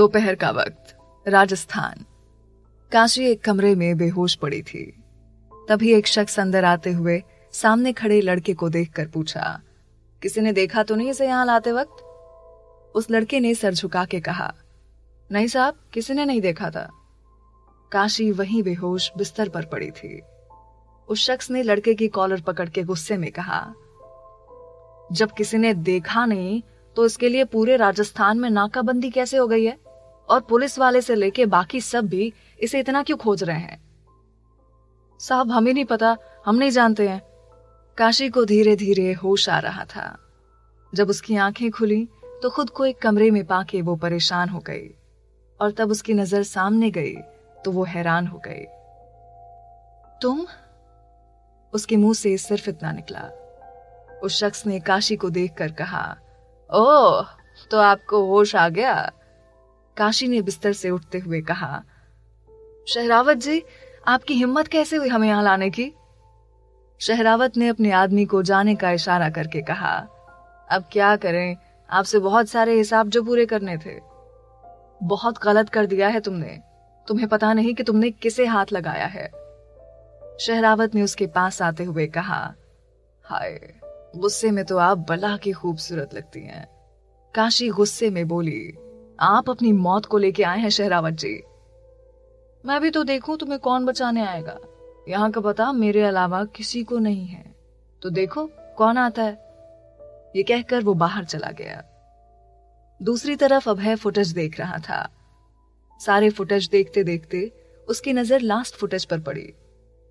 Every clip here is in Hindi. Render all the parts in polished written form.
दोपहर का वक्त, राजस्थान। काशी एक कमरे में बेहोश पड़ी थी। तभी एक शख्स अंदर आते हुए सामने खड़े लड़के को देखकर पूछा, किसी ने देखा तो नहीं इसे यहां लाते वक्त? उस लड़के ने सर झुका के कहा, नहीं साहब, किसी ने नहीं देखा था। काशी वहीं बेहोश बिस्तर पर पड़ी थी। उस शख्स ने लड़के की कॉलर पकड़ के गुस्से में कहा, जब किसी ने देखा नहीं तो इसके लिए पूरे राजस्थान में नाकाबंदी कैसे हो गई है? और पुलिस वाले से लेके बाकी सब भी इसे इतना क्यों खोज रहे हैं? साहब, हमें नहीं पता, हम नहीं जानते हैं। काशी को धीरे धीरे होश आ रहा था। जब उसकी आंखें खुली तो खुद को एक कमरे में पाके वो परेशान हो गई, और तब उसकी नजर सामने गई तो वो हैरान हो गई। तुम? उसके मुंह से सिर्फ इतना निकला। उस शख्स ने काशी को देखकर कहा, ओह, तो आपको होश आ गया? काशी ने बिस्तर से उठते हुए कहा, शहरावत जी, आपकी हिम्मत कैसे हुई हमें यहां लाने की? शहरावत ने अपने आदमी को जाने का इशारा करके कहा, अब क्या करें, आपसे बहुत सारे हिसाब जो पूरे करने थे। बहुत गलत कर दिया है तुमने। तुम्हें पता नहीं कि तुमने किसे हाथ लगाया है। शहरावत ने उसके पास आते हुए कहा, हाय, गुस्से में तो आप बला की खूबसूरत लगती हैं। काशी गुस्से में बोली, आप अपनी मौत को लेके आए हैं शहरावत जी। मैं भी तो देखूं तुम्हें कौन बचाने आएगा। यहाँ का पता मेरे अलावा किसी को नहीं है, तो देखो कौन आता है। ये कहकर वो बाहर चला गया। दूसरी तरफ अभय फुटेज देख रहा था। सारे फुटेज देखते देखते उसकी नजर लास्ट फुटेज पर पड़ी,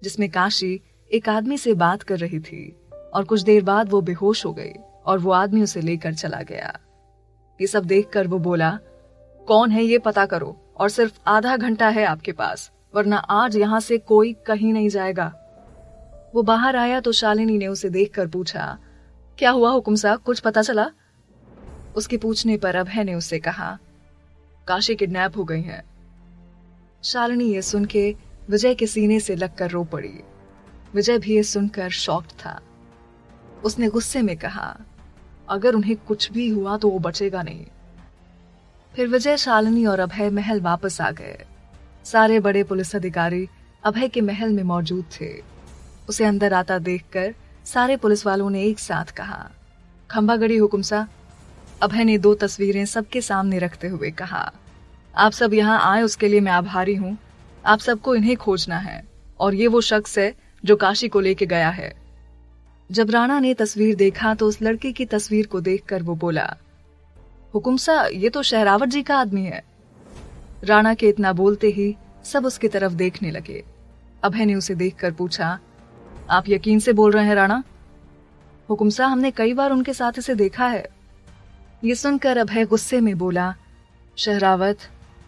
जिसमें काशी एक आदमी से बात कर रही थी, और कुछ देर बाद वो बेहोश हो गई और वो आदमी उसे लेकर चला गया। ये सब देखकर वो बोला, कौन है ये पता करो, और सिर्फ आधा घंटा है आपके पास, वरना आज यहां से कोई कहीं नहीं जाएगा। वो बाहर आया तो शालिनी ने उसे देखकर पूछा, क्या हुआ हुकुम साहब, कुछ पता चला? उसके पूछने पर अभय ने उससे कहा, काशी किडनैप हो गई है। शालिनी ये सुन के विजय के सीने से लगकर रो पड़ी। विजय भी ये सुनकर शॉक्ड था। उसने गुस्से में कहा, अगर उन्हें कुछ भी हुआ तो वो बचेगा नहीं। फिर विजय, शालिनी और अभय महल वापस आ गए। सारे बड़े पुलिस अधिकारी अभय के महल में मौजूद थे। उसे अंदर आता देखकर सारे पुलिस वालों ने एक साथ कहा, खंबागड़ी हुकुम साहब। अभय ने 2 तस्वीरें सबके सामने रखते हुए कहा, आप सब यहाँ आए उसके लिए मैं आभारी हूँ। आप सबको इन्हें खोजना है, और ये वो शख्स है जो काशी को लेके गया है। जब राणा ने तस्वीर देखा तो उस लड़के की तस्वीर को देखकर वो बोला, हुकुम साहब, ये तो शहरावत जी का आदमी है। राणा के इतना बोलते ही सब उसकी तरफ देखने लगे। अभय ने उसे देखकर पूछा, आप यकीन से बोल रहे हैं राणा? हुकुम साहब, हमने कई बार उनके साथ इसे देखा है। ये सुनकर अभय गुस्से में बोला, शहरावत,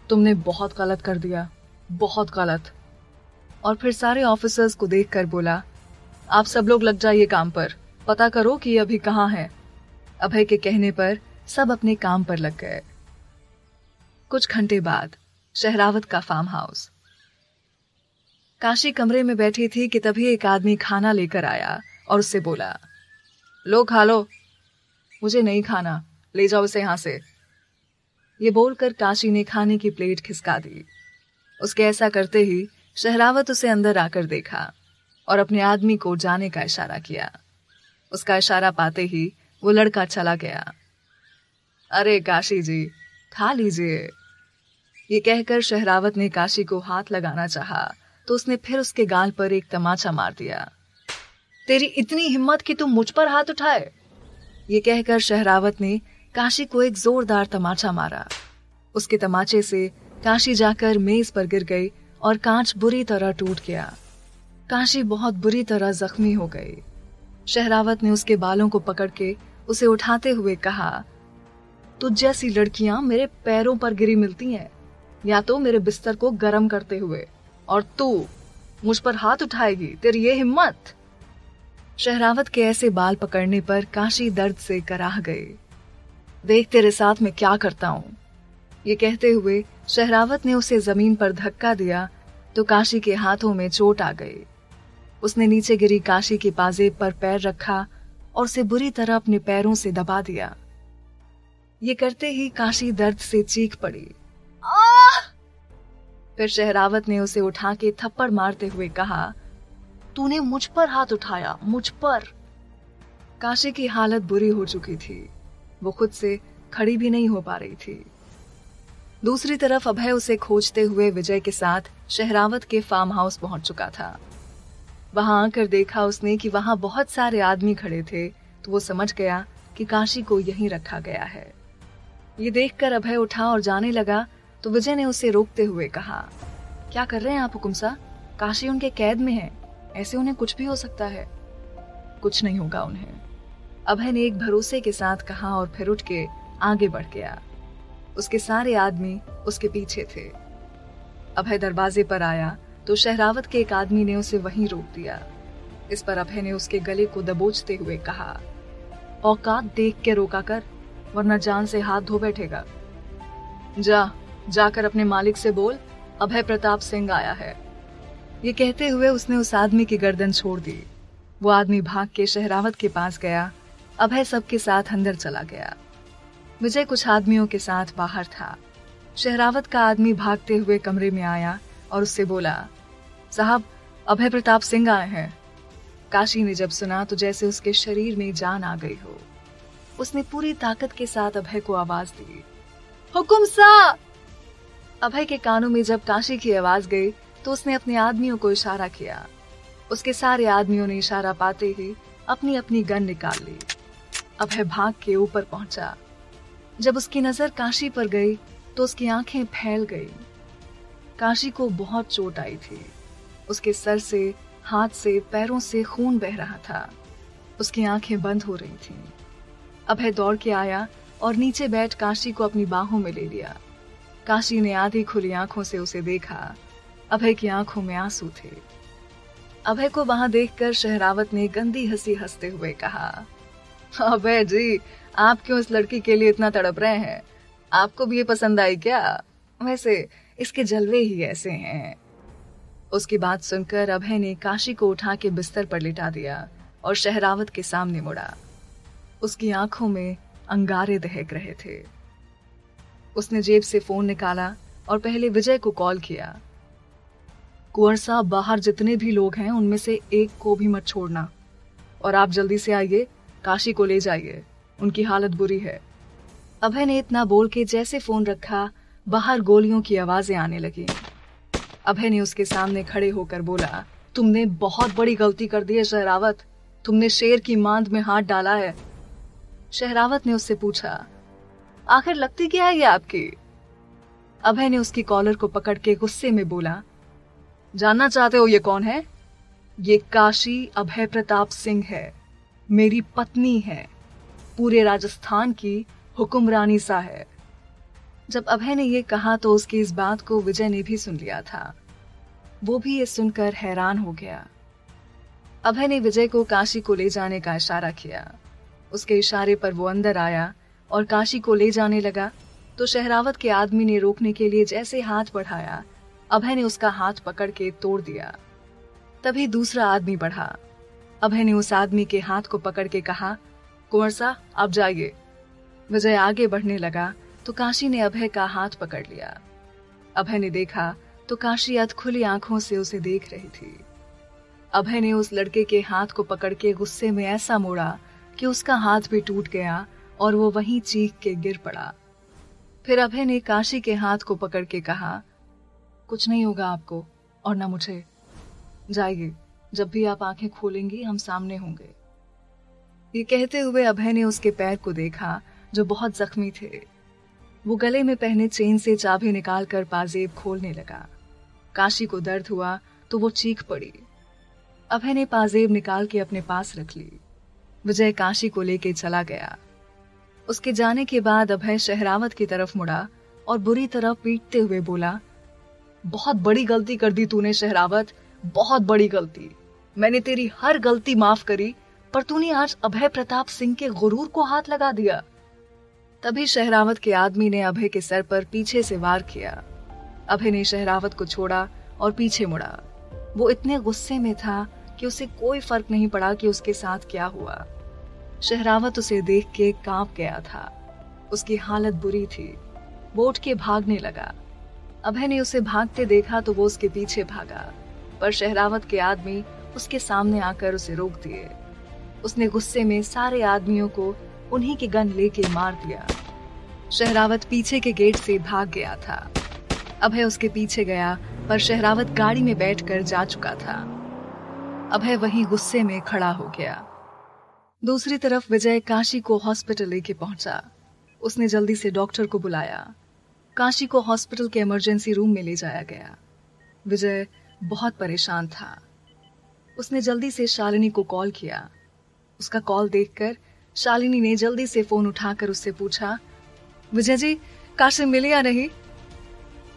तुमने बहुत गलत कर दिया, बहुत गलत। और फिर सारे ऑफिसर्स को देखकर बोला, आप सब लोग लग जाइए काम पर, पता करो कि ये अभी कहाँ है। अभय के कहने पर सब अपने काम पर लग गए। कुछ घंटे बाद शहरावत का फार्म हाउस। काशी कमरे में बैठी थी कि तभी एक आदमी खाना लेकर आया और उससे बोला, लो खा लो। मुझे नहीं खाना, ले जाओ इसे यहां से। ये बोलकर काशी ने खाने की प्लेट खिसका दी। उसके ऐसा करते ही शहरावत उसे अंदर आकर देखा और अपने आदमी को जाने का इशारा किया। उसका इशारा पाते ही वो लड़का चला गया। अरे काशी जी, खा लीजिए। ये कहकर शहरावत ने काशी को हाथ लगाना चाहा तो उसने फिर उसके गाल पर एक तमाचा मार दिया। तेरी इतनी हिम्मत कि तुम मुझ पर हाथ उठाए? ये कहकर शहरावत ने काशी को एक जोरदार तमाचा मारा। उसके तमाचे से काशी जाकर मेज पर गिर गई और कांच बुरी तरह टूट गया। काशी बहुत बुरी तरह जख्मी हो गई। शहरावत ने उसके बालों को पकड़ के उसे उठाते हुए कहा, तुझ जैसी लड़कियां मेरे पैरों पर गिरी मिलती हैं, या तो मेरे बिस्तर को गर्म करते हुए, और तू मुझ पर हाथ उठाएगी? तेरी ये हिम्मत? शहरावत के ऐसे बाल पकड़ने पर काशी दर्द से कराह गई। देख तेरे साथ मैं क्या करता हूं। ये कहते हुए शहरावत ने उसे जमीन पर धक्का दिया तो काशी के हाथों में चोट आ गई। उसने नीचे गिरी काशी के पाजेब पर पैर रखा और उसे बुरी तरह अपने पैरों से दबा दिया। ये करते ही काशी दर्द से चीख पड़ी फिर शहरावत ने उसे उठा के थप्पड़ मारते हुए कहा, तूने मुझ पर हाथ उठाया, मुझ पर। काशी की हालत बुरी हो चुकी थी। वो खुद से खड़ी भी नहीं हो पा रही थी। दूसरी तरफ अभय उसे खोजते हुए विजय के साथ शहरावत के फार्म हाउस पहुंच चुका था। वहां आकर देखा उसने कि वहां बहुत सारे आदमी खड़े थे, तो वो समझ गया कि काशी को यहीं रखा गया है। ये देखकर अभय उठा और जाने लगा तो विजय ने उसे रोकते हुए कहा, क्या कर रहे हैं आप हुकुम सा? काशी उनके कैद में है, ऐसे उन्हें कुछ भी हो सकता है। कुछ नहीं होगा उन्हें, अभय ने एक भरोसे के साथ कहा और फिर उठ के आगे बढ़ गया। उसके सारे आदमी उसके पीछे थे। अभय दरवाजे पर आया तो शहरावत के एक आदमी ने उसे वहीं रोक दिया। इस पर अभय ने उसके गले को दबोचते हुए कहा, औकात देख के रोका कर, वरना जान से हाथ धो बैठेगा। जाकर अपने मालिक से बोल, अभय प्रताप सिंह आया है। ये कहते हुए उसने उस आदमी की गर्दन छोड़ दी। वो आदमी भाग के शहरावत के पास गया। अभय सबके साथ अंदर चला गया। विजय कुछ आदमियों के साथ बाहर था। शहरावत का आदमी भागते हुए कमरे में आया और उससे बोला, साहब, अभय प्रताप सिंह आए हैं। काशी ने जब सुना तो जैसे उसके शरीर में जान आ गई हो। उसने पूरी ताकत के साथ अभय को आवाज दी, हुकुम सा। अभय के कानों में जब काशी की आवाज गई तो उसने अपने आदमियों को इशारा किया। उसके सारे आदमियों ने इशारा पाते ही अपनी अपनी गन निकाल ली। अभय भाग के ऊपर पहुंचा। जब उसकी नजर काशी पर गई तो उसकी आंखें फैल गई। काशी को बहुत चोट आई थी। उसके सर से, हाथ से, पैरों से खून बह रहा था। उसकी आंखें बंद हो रही थीं। अभय दौड़ के आया और नीचे बैठ काशी को अपनी बाहों में ले लिया। काशी ने आधी खुली आंखों से उसे देखा। अभय की आंखों में आंसू थे। अभय को वहां देखकर शहरावत ने गंदी हंसी हंसते हुए कहा, अभय जी, आप क्यों इस लड़की के लिए इतना तड़प रहे हैं? आपको भी ये पसंद आई क्या? वैसे इसके जलवे ही ऐसे हैं। उसकी बात सुनकर अभय ने काशी को उठा के बिस्तर पर लिटा दिया और शहरावत के सामने मुड़ा। उसकी आंखों में अंगारे दहक रहे थे। उसने जेब से फोन निकाला और पहले विजय को कॉल किया। कुंवर साहब, बाहर जितने भी लोग हैं उनमें से एक को भी मत छोड़ना, और आप जल्दी से आइए, काशी को ले जाइए, उनकी हालत बुरी है। अभय ने इतना बोल के जैसे फोन रखा, बाहर गोलियों की आवाजें आने लगी। अभय ने उसके सामने खड़े होकर बोला, तुमने बहुत बड़ी गलती कर दी है शहरावत, तुमने शेर की मांद में हाथ डाला है। शहरावत ने उससे पूछा, आखिर लगती क्या है ये आपकी? अभय ने उसकी कॉलर को पकड़ के गुस्से में बोला, जानना चाहते हो ये कौन है? ये काशी अभय प्रताप सिंह है, मेरी पत्नी है, पूरे राजस्थान की हुक्मरानी सा है। जब अभय ने ये कहा तो उसकी इस बात को विजय ने भी सुन लिया था। वो भी ये सुनकर हैरान हो गया। अभय ने विजय को काशी को ले जाने का इशारा किया। उसके इशारे पर वो अंदर आया और काशी को ले जाने लगा तो शहरावत के आदमी ने रोकने के लिए जैसे हाथ बढ़ाया, अभय ने उसका हाथ पकड़ के तोड़ दिया। तभी दूसरा आदमी बढ़ा। अभय ने उस आदमी के हाथ को पकड़ के कहा, कुंवर सा, आप जाइए। विजय आगे बढ़ने लगा तो काशी ने अभय का हाथ पकड़ लिया। अभय ने देखा तो काशी अधखुली आंखों से उसे देख रही थी। अभय ने उस लड़के के हाथ को पकड़ के गुस्से में ऐसा मोड़ा कि उसका हाथ भी टूट गया और वो वहीं चीख के गिर पड़ा। फिर अभय ने काशी के हाथ को पकड़ के कहा, कुछ नहीं होगा आपको और ना मुझे, जाइए, जब भी आप आंखें खोलेंगी हम सामने होंगे। ये कहते हुए अभय ने उसके पैर को देखा जो बहुत जख्मी थे। वो गले में पहने चेन से चाबी निकालकर पाजेब खोलने लगा। काशी को दर्द हुआ तो वो चीख पड़ी। अभय ने पाजेब निकाल के अपने पास रख ली। विजय काशी को लेके चला गया। उसके जाने के बाद अभय शहरावत की तरफ मुड़ा और बुरी तरह पीटते हुए बोला, बहुत बड़ी गलती कर दी तूने शहरावत, बहुत बड़ी गलती। मैंने तेरी हर गलती माफ करी, पर तूने आज अभय प्रताप सिंह के गुरूर को हाथ लगा दिया। तभी शहरावत के आदमी ने अभय के सर पर पीछे से वार किया। अभय ने शहरावत को छोड़ा और पीछे मुड़ा। वो इतने गुस्से में था कि उसे कोई फर्क नहीं पड़ा कि उसके साथ क्या हुआ। शहरावत उसे देख के कांप गया था। उसकी हालत बुरी थी। वो उठ के भागने लगा। अभय ने उसे भागते देखा तो वो उसके पीछे भागा, पर शहरावत के आदमी उसके सामने आकर उसे रोक दिए। उसने गुस्से में सारे आदमियों को उन्हीं के गन लेके मार दिया। शहरावत पीछे के गेट से भाग गया था। अभय उसके पीछे गया, पर शहरावत गाड़ी में बैठकर जा चुका था। अभय वहीं गुस्से में खड़ा हो गया। दूसरी तरफ विजय काशी को हॉस्पिटल लेके पहुंचा। उसने जल्दी से डॉक्टर को बुलाया। काशी को हॉस्पिटल के इमरजेंसी रूम में ले जाया गया। विजय बहुत परेशान था। उसने जल्दी से शालिनी को कॉल किया। उसका कॉल देखकर शालिनी ने जल्दी से फोन उठाकर उससे पूछा, विजय जी, काशी मिले या नहीं?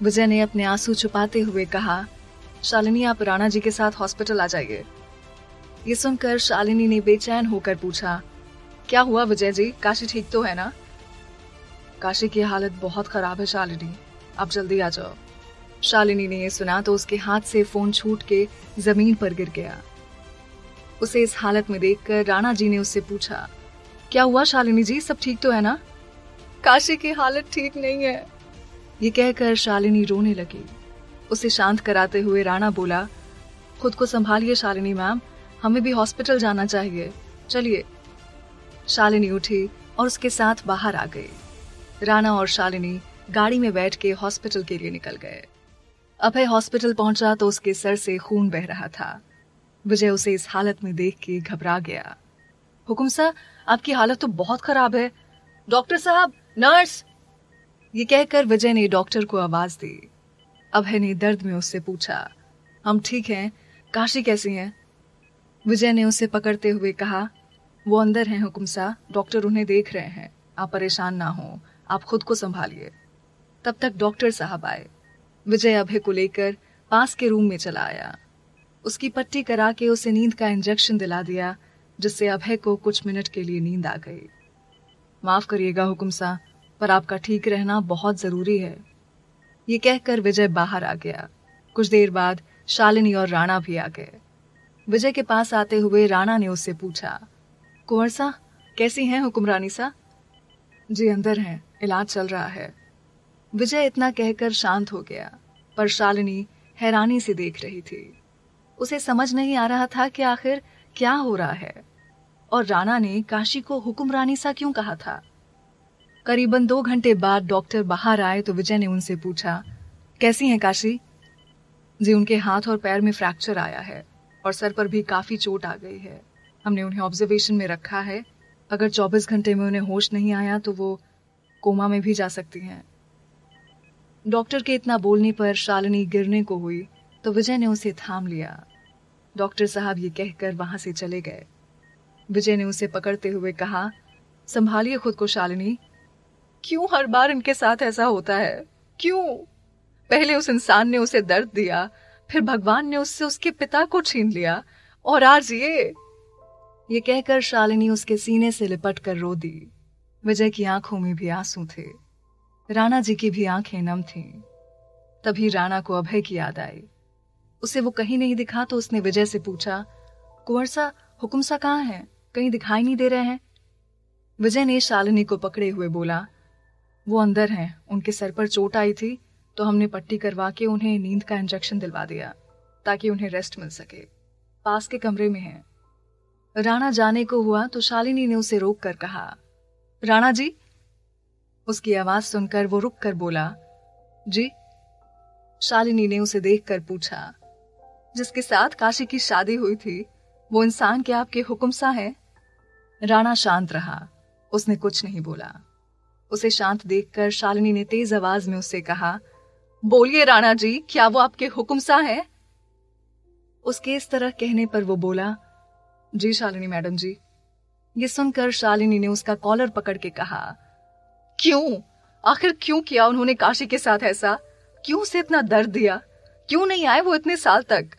विजय ने अपने आंसू छुपाते हुए कहा, शालिनी आप राणा जी के साथ हॉस्पिटल आ जाइए। ये सुनकर शालिनी ने बेचैन होकर पूछा, क्या हुआ विजय जी, काशी ठीक तो है ना? काशी की हालत बहुत खराब है शालिनी, आप जल्दी आ जाओ। शालिनी ने यह सुना तो उसके हाथ से फोन छूट के जमीन पर गिर गया। उसे इस हालत में देखकर राणा जी ने उससे पूछा, क्या हुआ शालिनी जी, सब ठीक तो है ना? काशी की हालत ठीक नहीं है। ये कहकर शालिनी रोने लगी। उसे शांत कराते हुए राणा बोला, खुद को संभालिए शालिनी मैम, हमें भी हॉस्पिटल जाना चाहिए, चलिए। शालिनी उठी और उसके साथ बाहर आ गई। राणा और शालिनी गाड़ी में बैठ के हॉस्पिटल के लिए निकल गए। अभय हॉस्पिटल पहुंचा तो उसके सर से खून बह रहा था। विजय उसे इस हालत में देख के घबरा गया। हुकुम साहब, आपकी हालत तो बहुत खराब है। डॉक्टर साहब, नर्स। ये कहकर विजय ने डॉक्टर को आवाज दी। अभय ने दर्द में उससे पूछा, हम ठीक हैं, काशी कैसी हैं? विजय ने उसे पकड़ते हुए कहा, वो अंदर हैं हुकुम साहब, डॉक्टर उन्हें देख रहे हैं, आप परेशान ना हो, आप खुद को संभालिए। तब तक डॉक्टर साहब आए। विजय अभय को लेकर पास के रूम में चला आया। उसकी पट्टी करा के उसे नींद का इंजेक्शन दिला दिया, जिससे अभय को कुछ मिनट के लिए नींद आ गई। माफ करिएगा हुकुम साहब, पर आपका ठीक रहना बहुत जरूरी है। ये कहकर विजय बाहर आ गया। कुछ देर बाद शालिनी और राणा भी आ गए। विजय के पास आते हुए राणा ने उससे पूछा, कुंवर सा, कैसी हैं हुक्मरानी सा? जी अंदर हैं, इलाज चल रहा है। विजय इतना कहकर शांत हो गया, पर शालिनी हैरानी से देख रही थी। उसे समझ नहीं आ रहा था कि आखिर क्या हो रहा है, और राणा ने काशी को हुक्मरानी सा क्यों कहा था। करीबन 2 घंटे बाद डॉक्टर बाहर आए तो विजय ने उनसे पूछा, कैसी हैं काशी? जी, उनके हाथ और पैर में फ्रैक्चर आया है और सर पर भी काफी चोट आ गई है। हमने उन्हें ऑब्जर्वेशन में रखा है। अगर 24 घंटे में उन्हें होश नहीं आया तो वो कोमा में भी जा सकती हैं। डॉक्टर के इतना बोलने पर शालिनी गिरने को हुई तो विजय ने उसे थाम लिया। डॉक्टर साहब ये कहकर वहां से चले गए। विजय ने उसे पकड़ते हुए कहा, संभालिए खुद को शालिनी। क्यों हर बार इनके साथ ऐसा होता है? क्यों? पहले उस इंसान ने उसे दर्द दिया, फिर भगवान ने उससे उसके पिता को छीन लिया, और आज ये कहकर शालिनी उसके सीने से लिपट कर रो दी। विजय की आंखों में भी आंसू थे। राणा जी की भी आंखें नम थीं। तभी राणा को अभय की याद आई। उसे वो कहीं नहीं दिखा तो उसने विजय से पूछा, कुंवर सा, हुकुम सा कहाँ हैं? कहीं दिखाई नहीं दे रहे हैं। विजय ने शालिनी को पकड़े हुए बोला, वो अंदर हैं, उनके सर पर चोट आई थी तो हमने पट्टी करवा के उन्हें नींद का इंजेक्शन दिलवा दिया ताकि उन्हें रेस्ट मिल सके। पास के कमरे में हैं। राणा जाने को हुआ तो शालिनी ने उसे रोक कर कहा, राणा जी। उसकी आवाज सुनकर वो रुक कर बोला, जी। शालिनी ने उसे देखकर पूछा, जिसके साथ काशी की शादी हुई थी वो इंसान क्या आपके हुक्म सा है? राणा शांत रहा। उसने कुछ नहीं बोला। उसे शांत देखकर शालिनी ने तेज आवाज में उससे कहा, बोलिए राणा जी, क्या वो आपके हुक्म सा है? उसके इस तरह कहने पर वो बोला, जी शालिनी मैडम जी। ये सुनकर शालिनी ने उसका कॉलर पकड़ के कहा, क्यों? आखिर क्यों किया उन्होंने काशी के साथ ऐसा? क्यों उसे इतना दर्द दिया? क्यों नहीं आए वो इतने साल तक?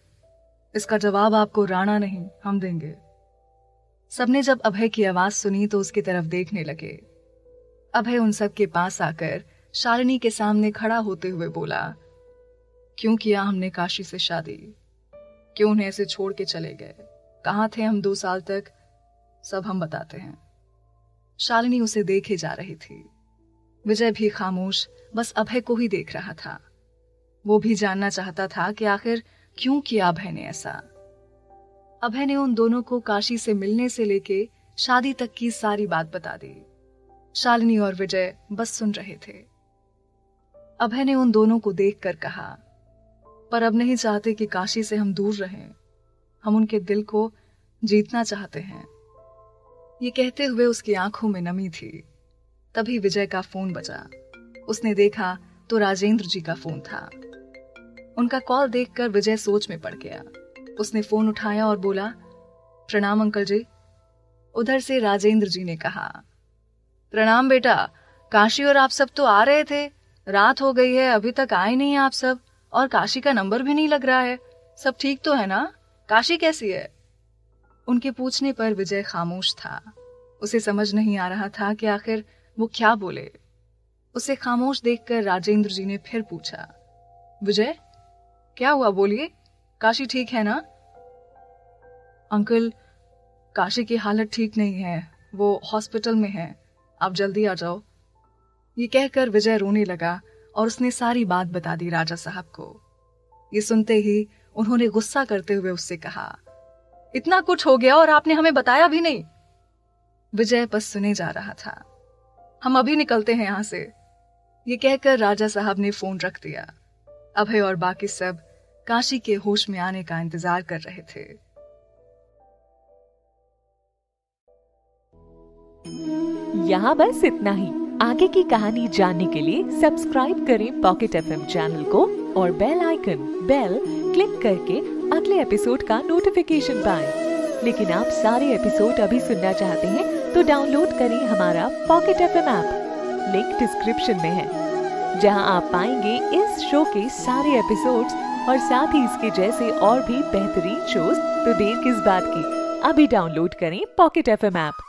इसका जवाब आपको राणा नहीं, हम देंगे। सबने जब अभय की आवाज सुनी तो उसकी तरफ देखने लगे। अभय उन सब के पास आकर शालिनी के सामने खड़ा होते हुए बोला, क्यों किया हमने काशी से शादी? क्यों उन्हें ऐसे छोड़ के चले गए? कहाँ थे हम 2 साल तक? सब हम बताते हैं। शालिनी उसे देखे जा रही थी। विजय भी खामोश बस अभय को ही देख रहा था। वो भी जानना चाहता था कि आखिर क्यों किया अभय ने ऐसा। अभय ने उन दोनों को काशी से मिलने से लेके शादी तक की सारी बात बता दी। शालिनी और विजय बस सुन रहे थे। अभय ने उन दोनों को देखकर कहा, पर अब नहीं चाहते कि काशी से हम दूर रहें। हम उनके दिल को जीतना चाहते हैं। ये कहते हुए उसकी आंखों में नमी थी। तभी विजय का फोन बजा। उसने देखा तो राजेंद्र जी का फोन था। उनका कॉल देखकर विजय सोच में पड़ गया। उसने फोन उठाया और बोला, प्रणाम अंकल जी। उधर से राजेंद्र जी ने कहा, प्रणाम बेटा, काशी और आप सब तो आ रहे थे, रात हो गई है, अभी तक आए नहीं आप सब, और काशी का नंबर भी नहीं लग रहा है। सब ठीक तो है ना? काशी कैसी है? उनके पूछने पर विजय खामोश था। उसे समझ नहीं आ रहा था कि आखिर वो क्या बोले। उसे खामोश देखकर राजेंद्र जी ने फिर पूछा, विजय क्या हुआ, बोलिए, काशी ठीक है ना? अंकल, काशी की हालत ठीक नहीं है, वो हॉस्पिटल में है, आप जल्दी आ जाओ। ये कहकर विजय रोने लगा और उसने सारी बात बता दी राजा साहब को। ये सुनते ही उन्होंने गुस्सा करते हुए उससे कहा, इतना कुछ हो गया और आपने हमें बताया भी नहीं। विजय बस सुने जा रहा था। हम अभी निकलते हैं यहां से। ये कहकर राजा साहब ने फोन रख दिया। अभय और बाकी सब काशी के होश में आने का इंतजार कर रहे थे। यहाँ बस इतना ही। आगे की कहानी जानने के लिए सब्सक्राइब करें पॉकेट एफएम चैनल को और बेल आइकन क्लिक करके अगले एपिसोड का नोटिफिकेशन पाएं। लेकिन आप सारे एपिसोड अभी सुनना चाहते हैं तो डाउनलोड करें हमारा pocket FM app. Link description में है, जहां आप पाएंगे इस शो के सारे एपिसोड्स और साथ ही इसके जैसे और भी बेहतरीन शोज। तो देर किस बात की, अभी डाउनलोड करें पॉकेट एफएम ऐप।